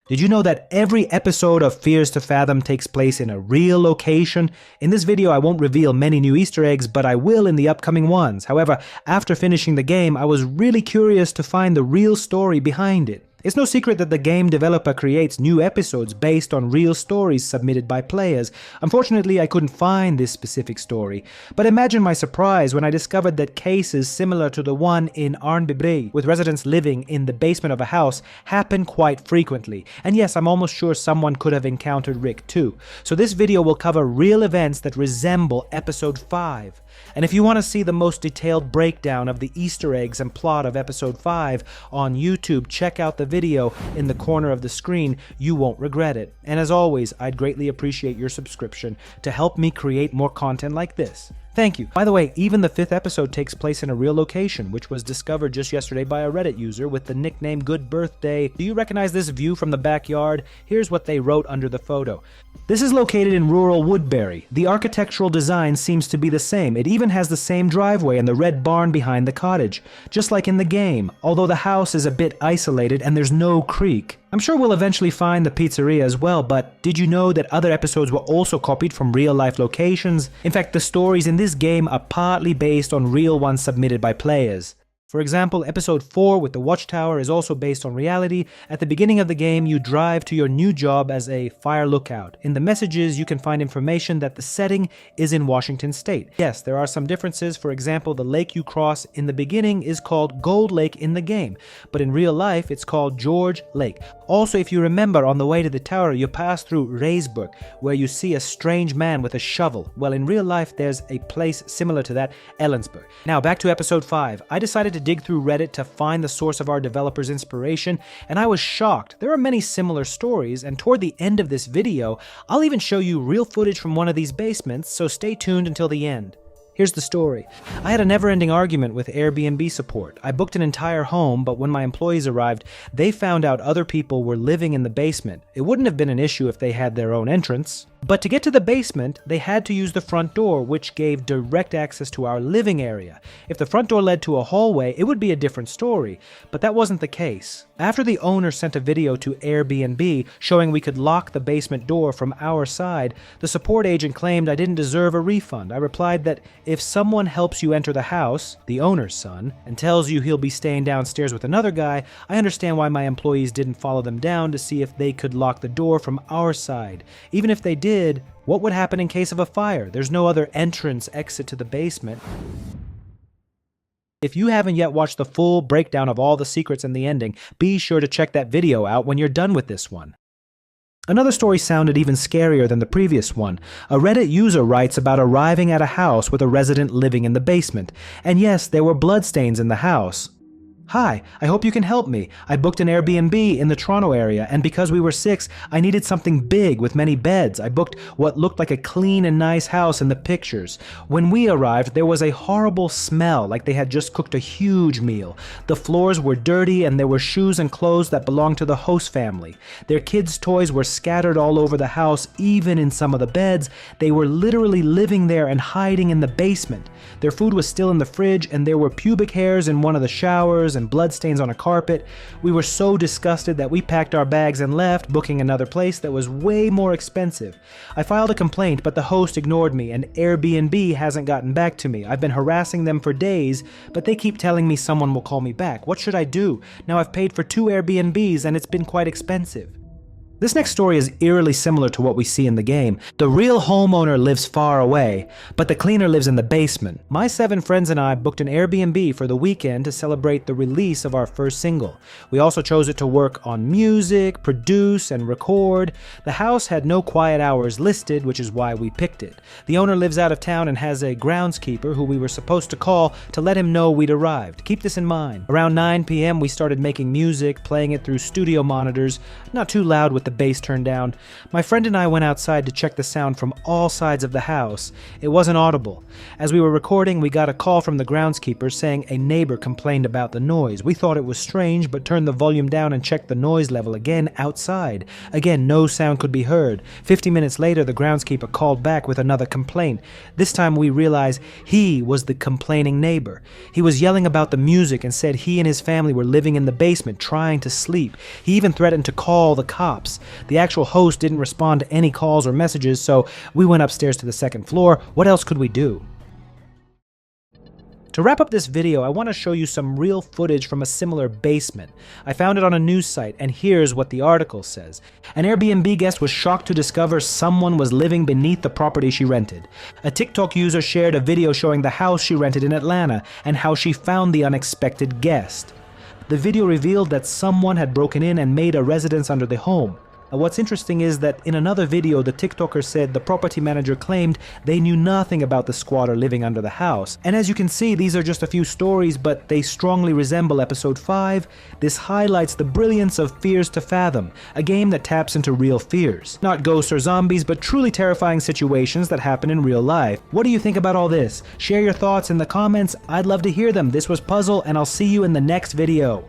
Did you know that every episode of Fears to Fathom takes place in a real location? In this video, I won't reveal many new Easter eggs, but I will in the upcoming ones. However, after finishing the game, I was really curious to find the real story behind it. It's no secret that the game developer creates new episodes based on real stories submitted by players. Unfortunately, I couldn't find this specific story, but imagine my surprise when I discovered that cases similar to the one in Woodbury, with residents living in the basement of a house, happen quite frequently. And yes, I'm almost sure someone could have encountered Rick too. So this video will cover real events that resemble episode 5. And if you want to see the most detailed breakdown of the Easter eggs and plot of episode 5 on YouTube, check out the video in the corner of the screen. You won't regret it. And as always, I'd greatly appreciate your subscription to help me create more content like this. Thank you. By the way, even the 5th episode takes place in a real location, which was discovered just yesterday by a Reddit user with the nickname Good Birthday. Do you recognize this view from the backyard? Here's what they wrote under the photo. This is located in rural Woodbury. The architectural design seems to be the same. It even has the same driveway and the red barn behind the cottage, just like in the game, although the house is a bit isolated and there's no creek. I'm sure we'll eventually find the pizzeria as well, but did you know that other episodes were also copied from real-life locations? In fact, the stories in this game are partly based on real ones submitted by players. For example, episode 4 with the watchtower is also based on reality. At the beginning of the game, you drive to your new job as a fire lookout. In the messages, you can find information that the setting is in Washington State. Yes, there are some differences. For example, the lake you cross in the beginning is called Gold Lake in the game, but in real life, it's called George Lake. Also, if you remember, on the way to the tower, you pass through Raysburg, where you see a strange man with a shovel. Well, in real life, there's a place similar to that, Ellensburg. Now, back to episode 5. I decided to dig through Reddit to find the source of our developer's inspiration, and I was shocked. There are many similar stories, and toward the end of this video, I'll even show you real footage from one of these basements, so stay tuned until the end. Here's the story. I had a never-ending argument with Airbnb support. I booked an entire home, but when my employees arrived, they found out other people were living in the basement. It wouldn't have been an issue if they had their own entrance. But to get to the basement, they had to use the front door, which gave direct access to our living area. If the front door led to a hallway, it would be a different story, but that wasn't the case. After the owner sent a video to Airbnb showing we could lock the basement door from our side, the support agent claimed I didn't deserve a refund. I replied that if someone helps you enter the house, the owner's son, and tells you he'll be staying downstairs with another guy, I understand why my employees didn't follow them down to see if they could lock the door from our side. Even if they did, what would happen in case of a fire? There's no other exit to the basement. If you haven't yet watched the full breakdown of all the secrets and the ending, be sure to check that video out when you're done with this one. Another story sounded even scarier than the previous one. A Reddit user writes about arriving at a house with a resident living in the basement. And yes, there were bloodstains in the house. Hi, I hope you can help me. I booked an Airbnb in the Toronto area, and because we were 6, I needed something big with many beds. I booked what looked like a clean and nice house in the pictures. When we arrived, there was a horrible smell, like they had just cooked a huge meal. The floors were dirty, and there were shoes and clothes that belonged to the host family. Their kids' toys were scattered all over the house, even in some of the beds. They were literally living there and hiding in the basement. Their food was still in the fridge, and there were pubic hairs in one of the showers and bloodstains on a carpet. We were so disgusted that we packed our bags and left, booking another place that was way more expensive. I filed a complaint, but the host ignored me, and Airbnb hasn't gotten back to me. I've been harassing them for days, but they keep telling me someone will call me back. What should I do? Now I've paid for 2 Airbnbs, and it's been quite expensive. This next story is eerily similar to what we see in the game. The real homeowner lives far away, but the cleaner lives in the basement. My 7 friends and I booked an Airbnb for the weekend to celebrate the release of our first single. We also chose it to work on music, produce, and record. The house had no quiet hours listed, which is why we picked it. The owner lives out of town and has a groundskeeper who we were supposed to call to let him know we'd arrived. Keep this in mind. Around 9 p.m. we started making music, playing it through studio monitors, not too loud with the bass turned down. My friend and I went outside to check the sound from all sides of the house. It wasn't audible. As we were recording, we got a call from the groundskeeper saying a neighbor complained about the noise. We thought it was strange, but turned the volume down and checked the noise level again outside. Again, no sound could be heard. 50 minutes later, the groundskeeper called back with another complaint. This time we realized he was the complaining neighbor. He was yelling about the music and said he and his family were living in the basement trying to sleep. He even threatened to call the cops. The actual host didn't respond to any calls or messages, so we went upstairs to the second floor. What else could we do? To wrap up this video, I want to show you some real footage from a similar basement. I found it on a news site, and here's what the article says. An Airbnb guest was shocked to discover someone was living beneath the property she rented. A TikTok user shared a video showing the house she rented in Atlanta and how she found the unexpected guest. The video revealed that someone had broken in and made a residence under the home. What's interesting is that in another video, the TikToker said the property manager claimed they knew nothing about the squatter living under the house. And as you can see, these are just a few stories, but they strongly resemble episode 5. This highlights the brilliance of Fears to Fathom, a game that taps into real fears. Not ghosts or zombies, but truly terrifying situations that happen in real life. What do you think about all this? Share your thoughts in the comments. I'd love to hear them. This was Puzzle, and I'll see you in the next video.